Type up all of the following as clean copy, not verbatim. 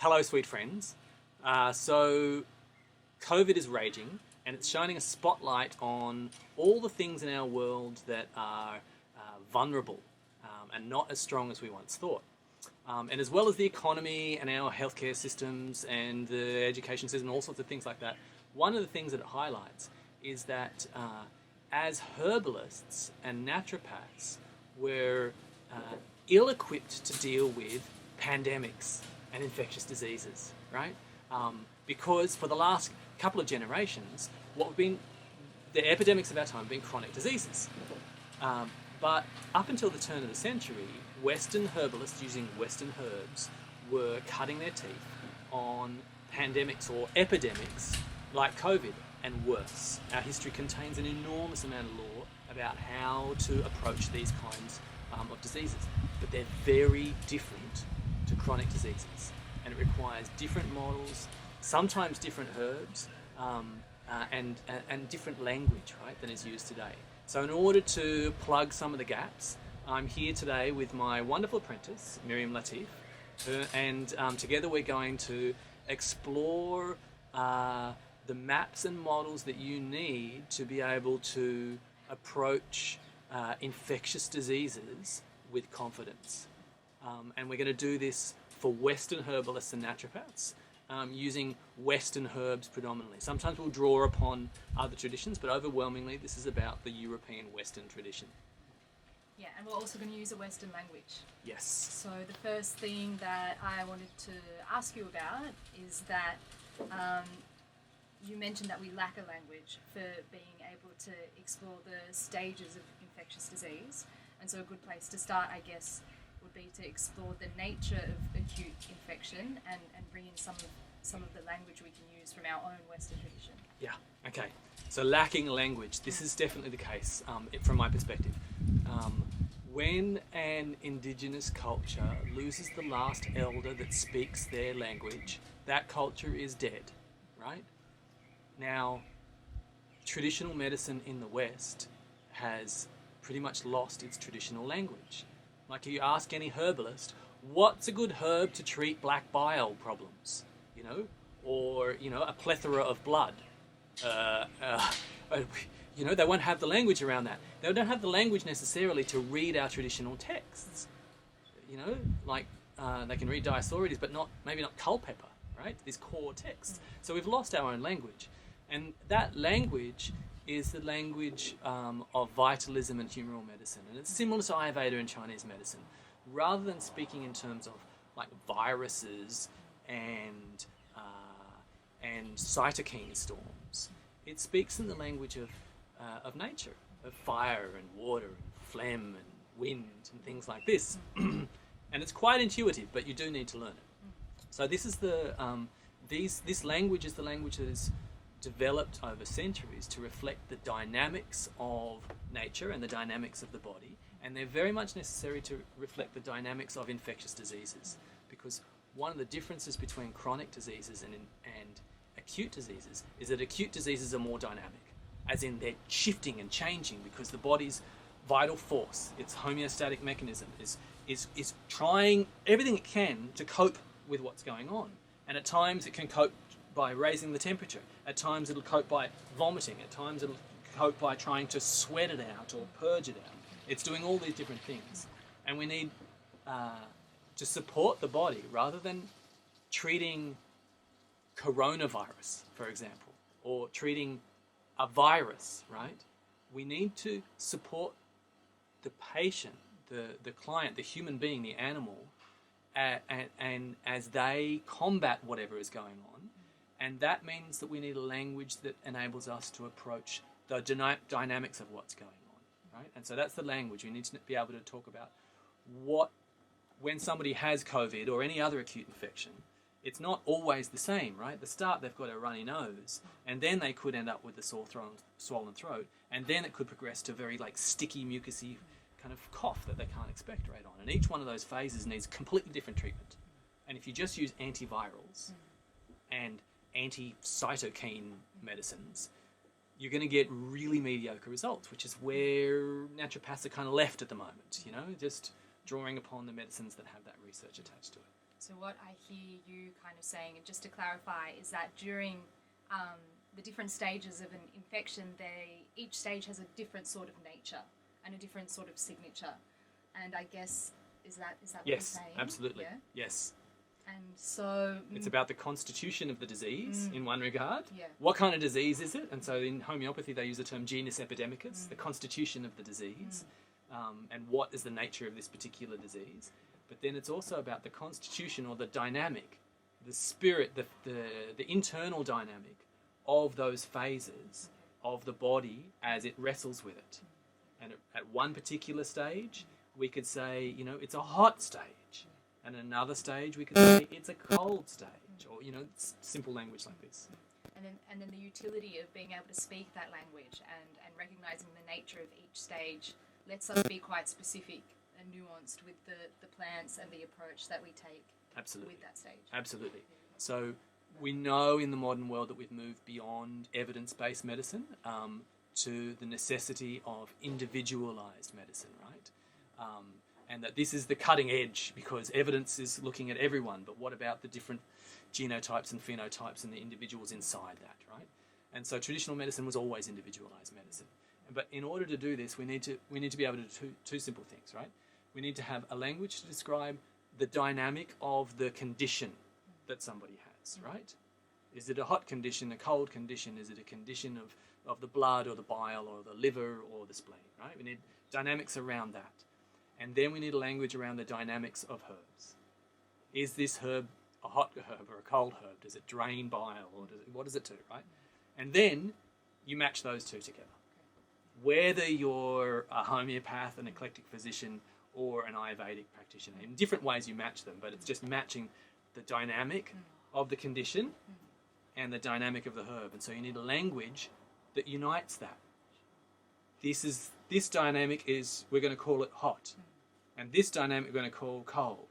Hello, sweet friends. So, COVID is raging, and it's shining a spotlight on all the things in our world that are vulnerable and not as strong as we once thought. And as well as the economy and our healthcare systems and the education system, all sorts of things like that, one of the things that it highlights is that as herbalists and naturopaths, we're ill-equipped to deal with pandemics and infectious diseases, right? Because for the last couple of generations, the epidemics of our time have been chronic diseases. But up until the turn of the century, Western herbalists using Western herbs were cutting their teeth on pandemics or epidemics like COVID and worse. Our history contains an enormous amount of law about how to approach these kinds of diseases, but they're very different to chronic diseases, and it requires different models, sometimes different herbs, and different language, right, than is used today. So in order to plug some of the gaps, I'm here today with my wonderful apprentice, Miriam Latif, and together we're going to explore the maps and models that you need to be able to approach infectious diseases with confidence. And we're going to do this for Western herbalists and naturopaths, using Western herbs predominantly. Sometimes we'll draw upon other traditions, but overwhelmingly this is about the European Western tradition. Yeah, and we're also going to use a Western language. Yes. So the first thing that I wanted to ask you about is that you mentioned that we lack a language for being able to explore the stages of infectious disease. And so a good place to start, I guess, would be to explore the nature of acute infection and bring in some of the language we can use from our own Western tradition. Yeah, okay. So lacking language, this is definitely the case from my perspective. When an indigenous culture loses the last elder that speaks their language, that culture is dead, right? Now, traditional medicine in the West has pretty much lost its traditional language. Like you ask any herbalist, what's a good herb to treat black bile problems? You know, or, you know, a plethora of blood. You know, they won't have the language around that. They don't have the language necessarily to read our traditional texts. You know, like they can read Dioscorides, but maybe not Culpeper, right? These core texts. So we've lost our own language. And that language is the language of vitalism and humoral medicine. And it's similar to Ayurveda and Chinese medicine. Rather than speaking in terms of like viruses and cytokine storms, it speaks in the language of nature, of fire and water and phlegm and wind and things like this. And it's quite intuitive, but you do need to learn it. So this is this language is the language that is developed over centuries to reflect the dynamics of nature and the dynamics of the body, and they're very much necessary to reflect the dynamics of infectious diseases, because one of the differences between chronic diseases and acute diseases is that acute diseases are more dynamic, as in they're shifting and changing because the body's vital force, its homeostatic mechanism, is trying everything it can to cope with what's going on. And at times it can cope by raising the temperature. At times it'll cope by vomiting. At times it'll cope by trying to sweat it out or purge it out. It's doing all these different things. And we need to support the body rather than treating coronavirus, for example, or treating a virus, right? We need to support the patient, the client, the human being, the animal, and as they combat whatever is going on. And that means that we need a language that enables us to approach the dynamics of what's going on, right? And so that's the language. We need to be able to talk about when somebody has COVID or any other acute infection, it's not always the same, right? At the start, they've got a runny nose, and then they could end up with a swollen throat, and then it could progress to very like sticky, mucousy kind of cough that they can't expectorate on. And each one of those phases needs completely different treatment. And if you just use antivirals and anti-cytokine medicines, you're going to get really mediocre results, which is where naturopaths are kind of left at the moment, you know, just drawing upon the medicines that have that research attached to it. So what I hear you kind of saying, and just to clarify, is that during the different stages of an infection, each stage has a different sort of nature and a different sort of signature. And I guess, is that what you're saying? Yes, absolutely. Yeah? Yes. And so... It's about the constitution of the disease in one regard. Yeah. What kind of disease is it? And so in homeopathy they use the term genus epidemicus, the constitution of the disease, and what is the nature of this particular disease. But then it's also about the constitution or the dynamic, the spirit, the internal dynamic of those phases of the body as it wrestles with it. And at one particular stage, we could say, you know, it's a hot stage. And at another stage, we could say it's a cold stage, or, you know, simple language like this. And then the utility of being able to speak that language and recognizing the nature of each stage lets us be quite specific and nuanced with the plants and the approach that we take with that stage. Absolutely. So we know in the modern world that we've moved beyond evidence-based medicine to the necessity of individualized medicine, right? And that this is the cutting edge because evidence is looking at everyone, but what about the different genotypes and phenotypes and the individuals inside that, right? And so traditional medicine was always individualized medicine. But in order to do this, we need to be able to do two simple things, right? We need to have a language to describe the dynamic of the condition that somebody has, right? Is it a hot condition, a cold condition? Is it a condition of the blood or the bile or the liver or the spleen, right? We need dynamics around that. And then we need a language around the dynamics of herbs. Is this herb a hot herb or a cold herb? Does it drain bile or what does it do, right? And then you match those two together. Whether you're a homeopath, an eclectic physician, or an Ayurvedic practitioner, in different ways you match them, but it's just matching the dynamic of the condition and the dynamic of the herb. And so you need a language that unites that. This dynamic is, we're going to call it hot. And this dynamic we're going to call cold.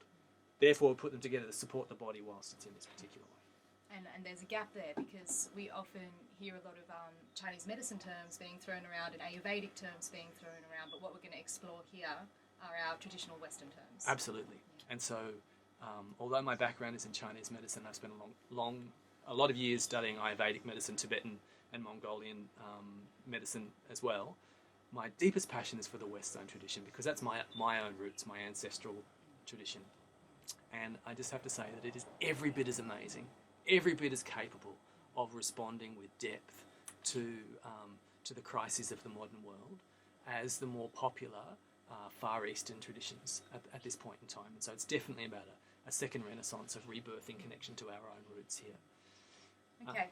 Therefore, we'll put them together to support the body whilst it's in this particular way. And there's a gap there because we often hear a lot of Chinese medicine terms being thrown around and Ayurvedic terms being thrown around, but what we're going to explore here are our traditional Western terms. Absolutely. Yeah. And so, although my background is in Chinese medicine, I've spent a lot of years studying Ayurvedic medicine, Tibetan and Mongolian medicine as well. My deepest passion is for the Western tradition because that's my own roots, my ancestral tradition. And I just have to say that it is every bit as amazing, every bit as capable of responding with depth to the crises of the modern world as the more popular Far Eastern traditions at this point in time. And so it's definitely about a second renaissance of rebirth in connection to our own roots here. Okay.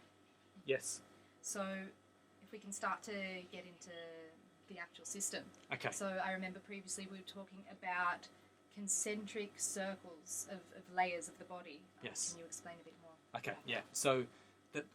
Yes. So if we can start to get into the actual system. Okay. So I remember previously we were talking about concentric circles of layers of the body. Yes. Can you explain a bit more? Okay, yeah. So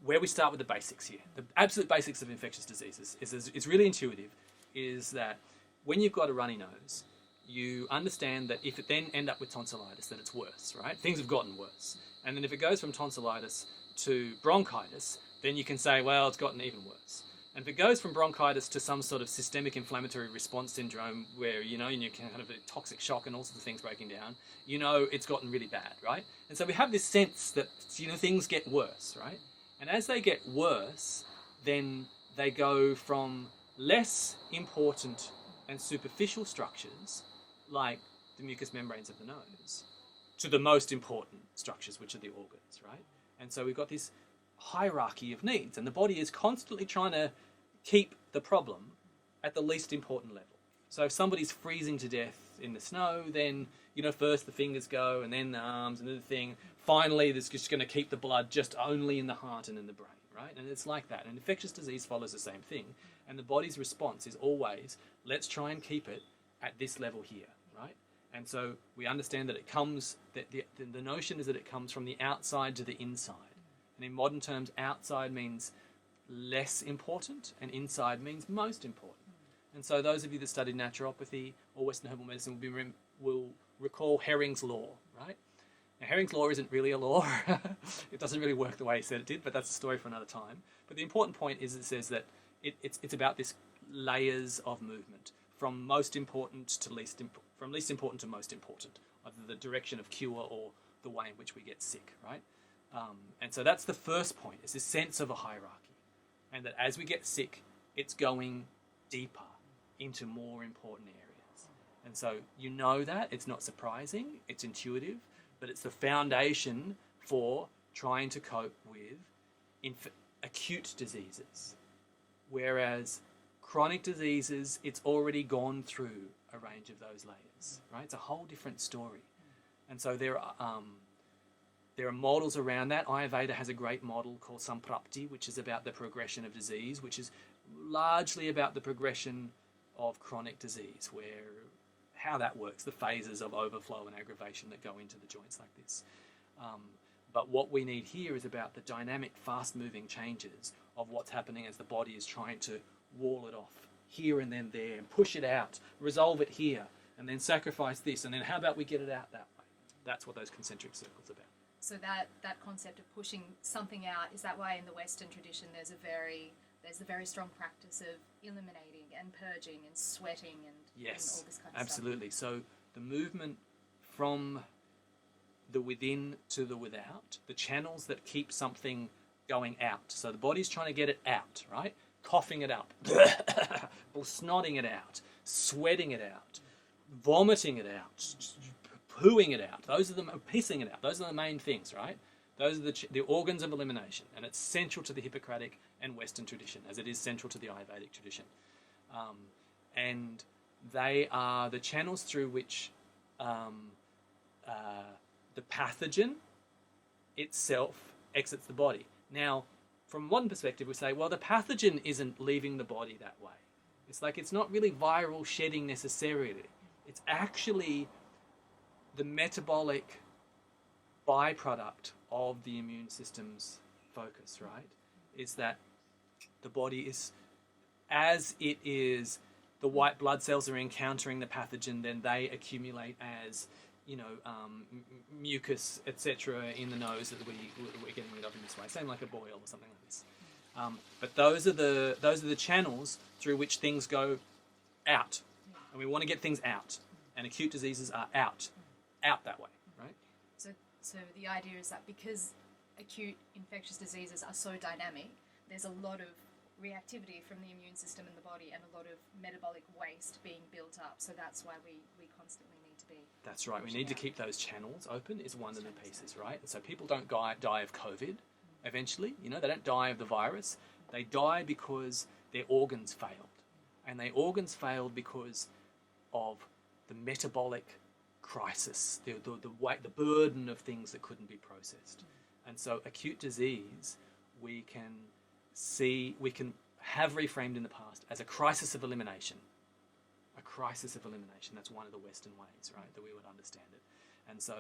where we start with the basics here, the absolute basics of infectious diseases is really intuitive, is that when you've got a runny nose, you understand that if it then end up with tonsillitis, that it's worse, right? Things have gotten worse. And then if it goes from tonsillitis to bronchitis, then you can say, well, it's gotten even worse. And if it goes from bronchitis to some sort of systemic inflammatory response syndrome where, you know, you can kind of a toxic shock and all sorts of things breaking down, you know it's gotten really bad, right? And so we have this sense that, you know, things get worse, right? And as they get worse, then they go from less important and superficial structures, like the mucous membranes of the nose, to the most important structures, which are the organs, right? And so we've got this hierarchy of needs, and the body is constantly trying to keep the problem at the least important level. So if somebody's freezing to death in the snow, then, you know, first the fingers go, and then the arms, and then the thing. Finally, there's just going to keep the blood just only in the heart and in the brain, right? And it's like that. And infectious disease follows the same thing. And the body's response is always, let's try and keep it at this level here, right? And so we understand that it comes, that the notion is that it comes from the outside to the inside. And in modern terms, outside means less important and inside means most important. And so those of you that studied naturopathy or Western herbal medicine will recall Herring's law, right? Now, Herring's law isn't really a law. It doesn't really work the way he said it did, but that's a story for another time. But the important point is it says that it's about this layers of movement from most important to from least important to most important, either the direction of cure the way in which we get sick, right? And so that's the first point, is this sense of a hierarchy. And that as we get sick, it's going deeper into more important areas. And so you know that, it's not surprising, it's intuitive, but it's the foundation for trying to cope with acute diseases. Whereas chronic diseases, it's already gone through a range of those layers, right? It's a whole different story. And so there are models around that. Ayurveda has a great model called Samprapti, which is about the progression of disease, which is largely about the progression of chronic disease, how that works, the phases of overflow and aggravation that go into the joints like this. But what we need here is about the dynamic, fast-moving changes of what's happening as the body is trying to wall it off here and then there, and push it out, resolve it here, and then sacrifice this, and then how about we get it out that way? That's what those concentric circles are about. So that concept of pushing something out, is that why in the Western tradition there's a very strong practice of eliminating and purging and sweating and all this kind of stuff? Absolutely. So the movement from the within to the without, the channels that keep something going out. So the body's trying to get it out, right? Coughing it up, or snotting it out, sweating it out, vomiting it out, pooing it out. Pissing it out. Those are the main things, right? Those are the organs of elimination, and it's central to the Hippocratic and Western tradition, as it is central to the Ayurvedic tradition. And they are the channels through which the pathogen itself exits the body. Now, from one perspective, we say, well, the pathogen isn't leaving the body that way. It's not really viral shedding necessarily. It's actually the metabolic byproduct of the immune system's focus, right? Is that the body is, as it is, the white blood cells are encountering the pathogen, then they accumulate as, mucus, etc., in the nose that we're getting rid of in this way. Same like a boil or something like this. But those are the channels through which things go out, and we want to get things out. And acute diseases are out that way, right? So the idea is that because acute infectious diseases are so dynamic, there's a lot of reactivity from the immune system in the body and a lot of metabolic waste being built up. So that's why we constantly need to be... That's right. We need to keep those channels open is one of the pieces, right? And so people don't die of COVID eventually. They don't die of the virus. They die because their organs failed. And their organs failed because of the metabolic crisis, the burden of things that couldn't be processed. And so acute disease, we can have reframed in the past as a crisis of elimination. A crisis of elimination. That's one of the Western ways, right, that we would understand it. And so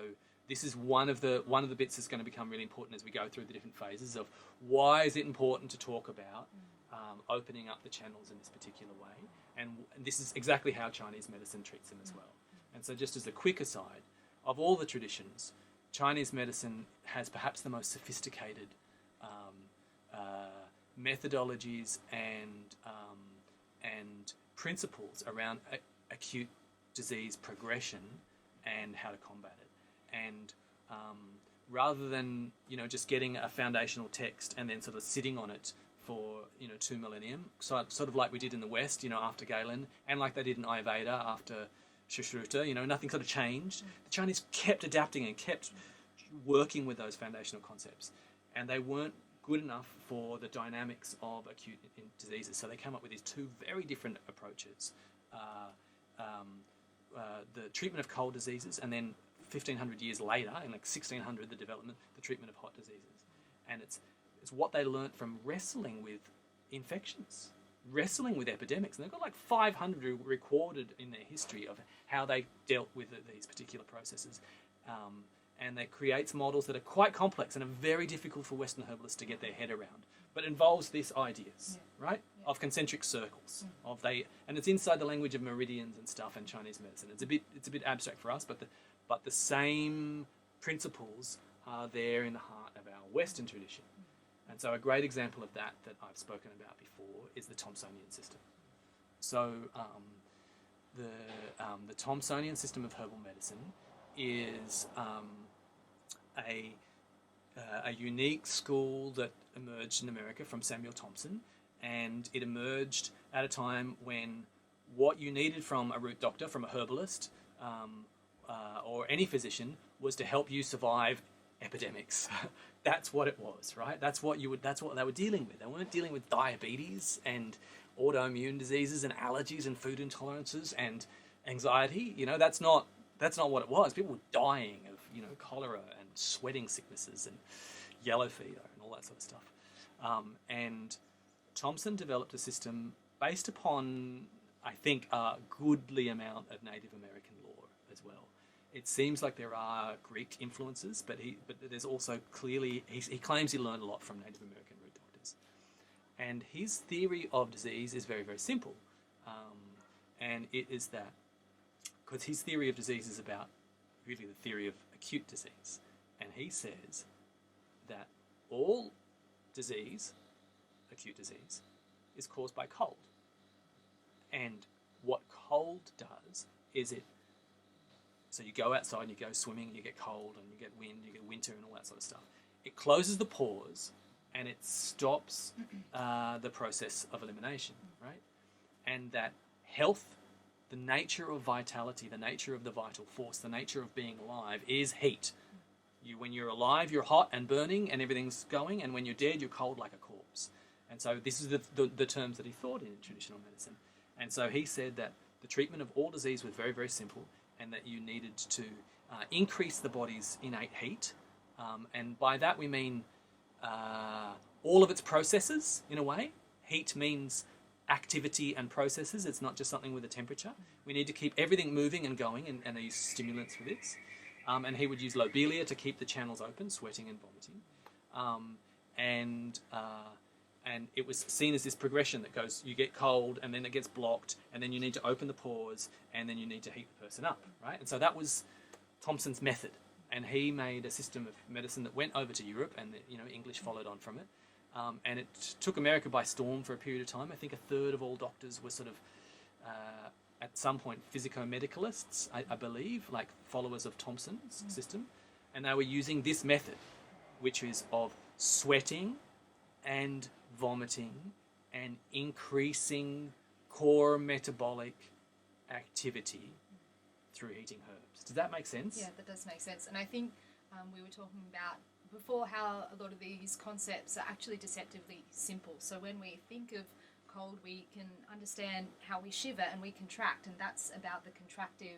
this is one of the bits that's going to become really important as we go through the different phases of why is it important to talk about opening up the channels in this particular way. And this is exactly how Chinese medicine treats them as well. And so just as a quick aside, of all the traditions, Chinese medicine has perhaps the most sophisticated methodologies and principles around acute disease progression and how to combat it. And rather than just getting a foundational text and then sort of sitting on it for 2 millennium, so sort of like we did in the West, after Galen, and like they did in Ayurveda after Sushruta, nothing sort of changed. The Chinese kept adapting and kept working with those foundational concepts, and they weren't good enough for the dynamics of acute diseases. So they came up with these two very different approaches. The treatment of cold diseases, and then 1,500 years later, in like 1600, the development, the treatment of hot diseases. And it's what they learnt from wrestling with infections, wrestling with epidemics. And they've got like 500 recorded in their history of how they dealt with these particular processes. And that creates models that are quite complex and are very difficult for Western herbalists to get their head around, but involves these ideas, right, of concentric circles, and it's inside the language of meridians and stuff in Chinese medicine. It's a bit abstract for us, but the same principles are there in the heart of our Western tradition. And so a great example of that I've spoken about before is the Thompsonian system. So the Thompsonian system of herbal medicine is a unique school that emerged in America from Samuel Thompson, and it emerged at a time when what you needed from a root doctor, from a herbalist, or any physician, was to help you survive epidemics. That's what it was, right? That's what they were dealing with. They weren't dealing with diabetes and autoimmune diseases and allergies and food intolerances and anxiety. That's not what it was. People were dying of cholera and sweating sicknesses and yellow fever and all that sort of stuff. And Thompson developed a system based upon, I think, a goodly amount of Native American lore as well. It seems like there are Greek influences, but there's also clearly, he claims he learned a lot from Native American root doctors. And his theory of disease is very, very simple. And it is that, because his theory of disease is about really the theory of acute disease. And he says that all disease, acute disease, is caused by cold. And what cold does is so you go outside and you go swimming and you get cold and you get wind, you get winter and all that sort of stuff. It closes the pores and it stops the process of elimination, right? And that health, the nature of vitality, the nature of the vital force, the nature of being alive is heat. When you're alive, you're hot and burning and everything's going, and when you're dead, you're cold like a corpse. And so this is the terms that he thought in traditional medicine. And so he said that the treatment of all disease was very, very simple, and that you needed to increase the body's innate heat. And by that we mean all of its processes, in a way. Heat means activity and processes. It's not just something with a temperature. We need to keep everything moving and going, and they use stimulants for this. And he would use lobelia to keep the channels open, sweating and vomiting. And it was seen as this progression that goes, you get cold, and then it gets blocked, and then you need to open the pores, and then you need to heat the person up, right? And so that was Thompson's method. And he made a system of medicine that went over to Europe, and English followed on from it. And it took America by storm for a period of time. I think a third of all doctors were sort of, at some point, physico-medicalists, I believe, like followers of Thompson's system. And they were using this method, which is of sweating and vomiting and increasing core metabolic activity through eating herbs. Does that make sense? Yeah, that does make sense. And I think we were talking about before how a lot of these concepts are actually deceptively simple. So when we think of cold, we can understand how we shiver and we contract, and that's about the contractive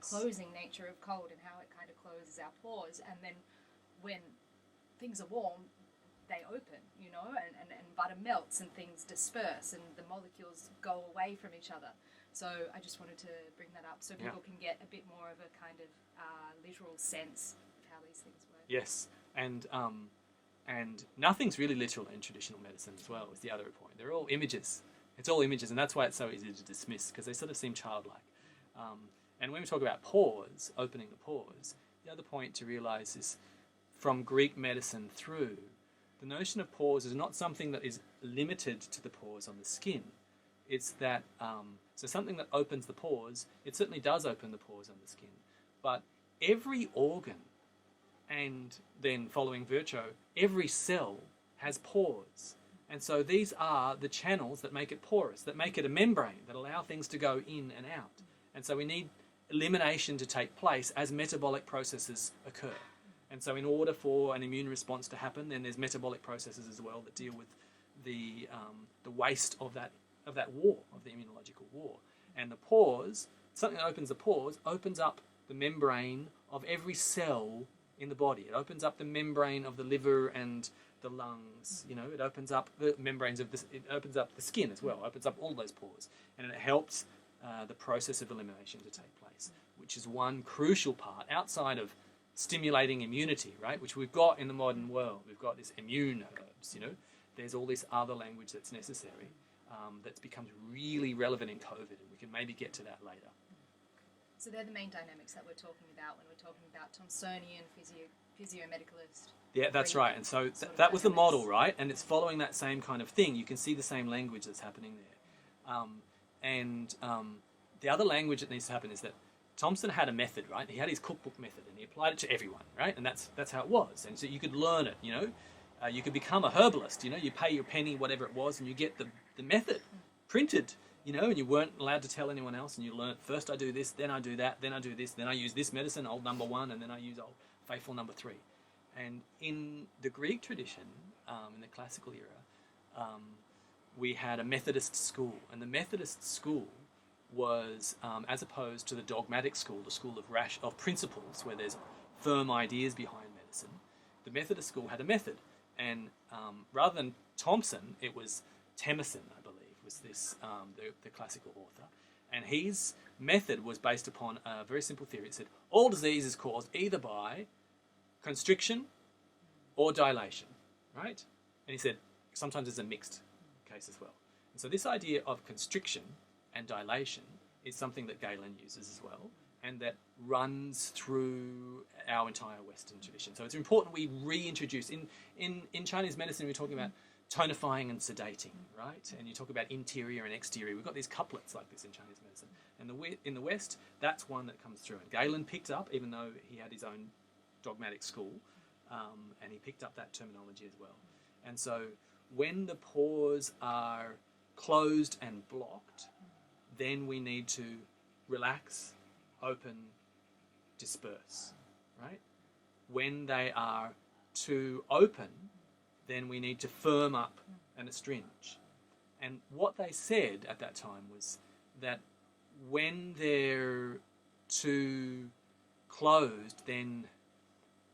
closing nature of cold and how it kind of closes our pores. And then when things are warm, they open, and butter melts and things disperse and the molecules go away from each other. So I just wanted to bring that up so people can get a bit more of a kind of literal sense of how these things work. Yes, and nothing's really literal in traditional medicine as well, is the other point. They're all images. It's all images, and that's why it's so easy to dismiss, because they sort of seem childlike. And when we talk about pores, opening the pores, the other point to realise is from Greek medicine through, the notion of pores is not something that is limited to the pores on the skin. It's that, so something that opens the pores, it certainly does open the pores on the skin, but every organ, and then following Virchow, every cell has pores. And so these are the channels that make it porous, that make it a membrane, that allow things to go in and out. And so we need elimination to take place as metabolic processes occur. And so in order for an immune response to happen, then there's metabolic processes as well that deal with the waste of that war, of the immunological war. And the pores, something that opens the pores, opens up the membrane of every cell in the body. It opens up the membrane of the liver and the lungs. It opens up the membranes of it opens up the skin as well. It opens up all those pores, and it helps the process of elimination to take place, which is one crucial part outside of stimulating immunity, right? Which we've got in the modern world. We've got this immune herbs. There's all this other language that's necessary that becomes really relevant in COVID, and we can maybe get to that later. So they're the main dynamics that we're talking about when we're talking about Thompsonian, physio-medicalist. Yeah, that's right. And so that was the model, right? And it's following that same kind of thing. You can see the same language that's happening there. The other language that needs to happen is that Thompson had a method, right? He had his cookbook method, and he applied it to everyone, right? And that's how it was. And so you could learn it, you could become a herbalist, you pay your penny, whatever it was, and you get the method printed, and you weren't allowed to tell anyone else, and you learned, first I do this, then I do that, then I do this, then I use this medicine, old number 1, and then I use old faithful number 3. And in the Greek tradition, in the classical era, we had a Methodist school, and the Methodist school was, as opposed to the dogmatic school, the school of principles, where there's firm ideas behind medicine, the Methodist school had a method. And rather than Thompson, it was Tennyson, I believe, was this the classical author. And his method was based upon a very simple theory. It said, all disease is caused either by constriction or dilation, right? And he said, sometimes it's a mixed case as well. And so this idea of constriction and dilation is something that Galen uses as well, and that runs through our entire Western tradition. So it's important we reintroduce. In Chinese medicine, we're talking about tonifying and sedating, right? And you talk about interior and exterior. We've got these couplets like this in Chinese medicine. And in the West, that's one that comes through. And Galen picked up, even though he had his own dogmatic school, and he picked up that terminology as well. And so when the pores are closed and blocked, then we need to relax, open, disperse, right? When they are too open, then we need to firm up and astringe. And what they said at that time was that when they're too closed, then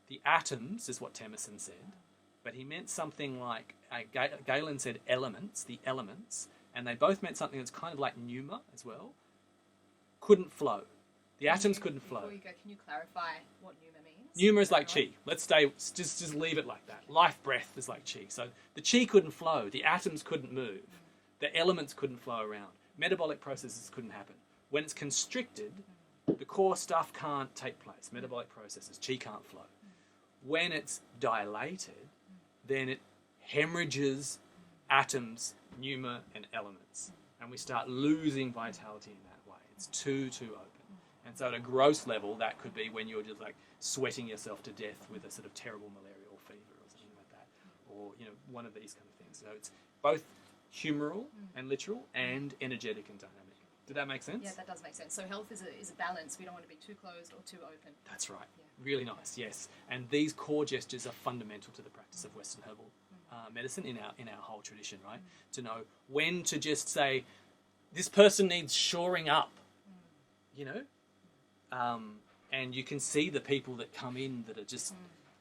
the atoms, is what Tennyson said, but he meant something like, Galen said elements, the elements, and they both meant something that's kind of like pneuma as well, couldn't flow. The atoms couldn't flow. Before you go, can you clarify what pneuma means? Pneuma is like chi. Let's just leave it like that. Life breath is like chi. So the chi couldn't flow. The atoms couldn't move. The elements couldn't flow around. Metabolic processes couldn't happen. When it's constricted, the core stuff can't take place. Metabolic processes, chi can't flow. When it's dilated, then it hemorrhages atoms, pneuma, and elements. And we start losing vitality in that way. It's too open. And so at a gross level, that could be when you're just like sweating yourself to death with a sort of terrible malarial fever or something like that. Or, one of these kind of things. So it's both humoral and literal and energetic and dynamic. Did that make sense? Yeah, that does make sense. So health is a balance. We don't want to be too closed or too open. That's right. Yeah. Really nice, yes. And these core gestures are fundamental to the practice of Western herbal medicine in our whole tradition, right? To know when to just say, this person needs shoring up, and you can see the people that come in that are just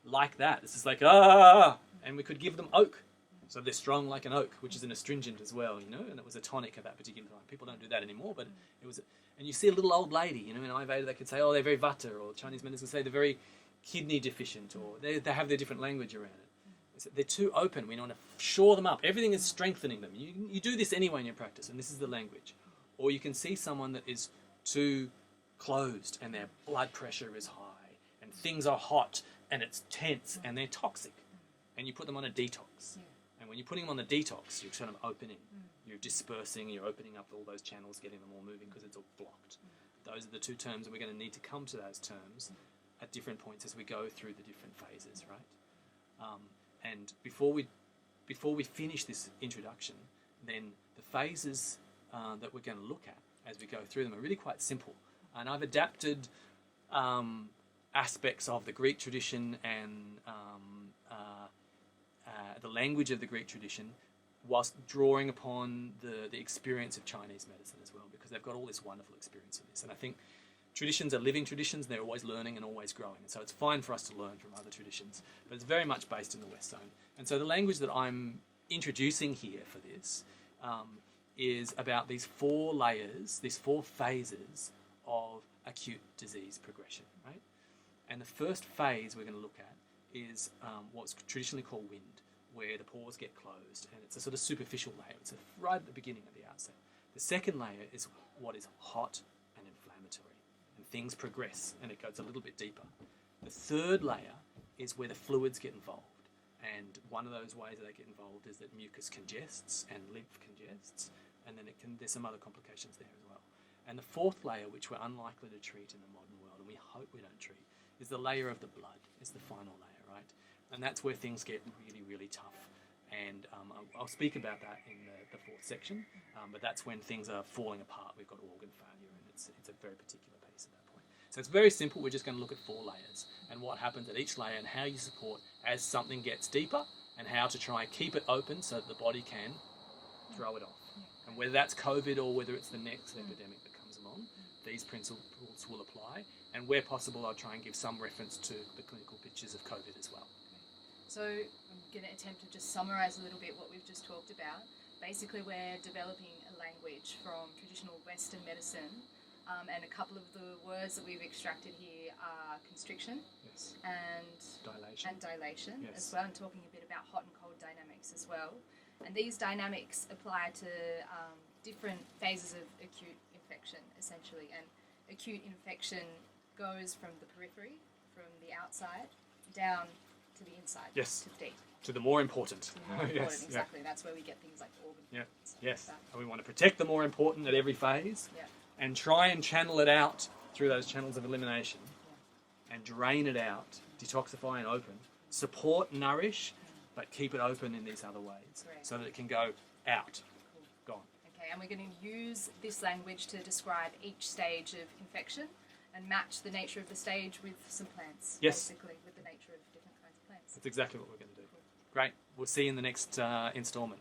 like that. It's just like, and we could give them oak. So they're strong like an oak, which is an astringent as well, and it was a tonic at that particular time. People don't do that anymore, but it was, and you see a little old lady, in Ayurveda they could say, oh, they're very vata, or Chinese medicine say they're very kidney deficient, or they have their different language around it. They're too open. We want to shore them up. Everything is strengthening them. You do this anyway in your practice, and this is the language. Or you can see someone that is too closed, and their blood pressure is high, and things are hot, and it's tense, and they're toxic, and you put them on a detox. Yeah. And when you're putting them on the detox, you're kind of opening, you're dispersing, you're opening up all those channels, getting them all moving because it's all blocked. Those are the two terms, and we're going to need to come to those terms at different points as we go through the different phases, right? And before we finish this introduction, then the phases that we're going to look at as we go through them are really quite simple. And I've adapted aspects of the Greek tradition and the language of the Greek tradition whilst drawing upon the experience of Chinese medicine as well, because they've got all this wonderful experience in this. And I think traditions are living traditions, and they're always learning and always growing. And so it's fine for us to learn from other traditions, but it's very much based in the West Zone. And so the language that I'm introducing here for this is about these 4 layers, these 4 phases of acute disease progression, right? And the first phase we're going to look at is what's traditionally called wind, where the pores get closed, and it's a sort of superficial layer. It's right at the beginning of the outset. The second layer is what is hot and inflammatory, and things progress, and it goes a little bit deeper. The third layer is where the fluids get involved, and one of those ways that they get involved is that mucus congests and lymph congests, and then there's some other complications there as well. And the fourth layer, which we're unlikely to treat in the modern world, and we hope we don't treat, is the layer of the blood, is the final layer, right? And that's where things get really, really tough. And I'll speak about that in the fourth section, but that's when things are falling apart. We've got organ failure, and it's a very particular piece at that point. So it's very simple. We're just going to look at 4 layers and what happens at each layer and how you support as something gets deeper and how to try and keep it open so that the body can throw it off. And whether that's COVID or whether it's the next epidemic that comes along, these principles will apply. And where possible, I'll try and give some reference to the clinical pictures of COVID as well. So I'm going to attempt to just summarise a little bit what we've just talked about. Basically, we're developing a language from traditional Western medicine, and a couple of the words that we've extracted here are constriction and dilation Yes. as well, and talking a bit about hot and cold dynamics as well. And these dynamics apply to different phases of acute infection, essentially. And acute infection goes from the periphery, from the outside, down to the inside, Yes. to the deep. To the more important. To the more important, Yes, exactly. That's where we get things like organ. Yeah. stuff Yes. like that. And we want to protect the more important at every phase Yeah. and try and channel it out through those channels of elimination and drain it out, detoxify and open, support, nourish, but keep it open in these other ways Great. so that it can go out, gone. Okay, and we're going to use this language to describe each stage of infection and match the nature of the stage with some plants, Yes. basically, with the nature of different kinds of plants. That's exactly what we're going to do. Great. We'll see you in the next instalment.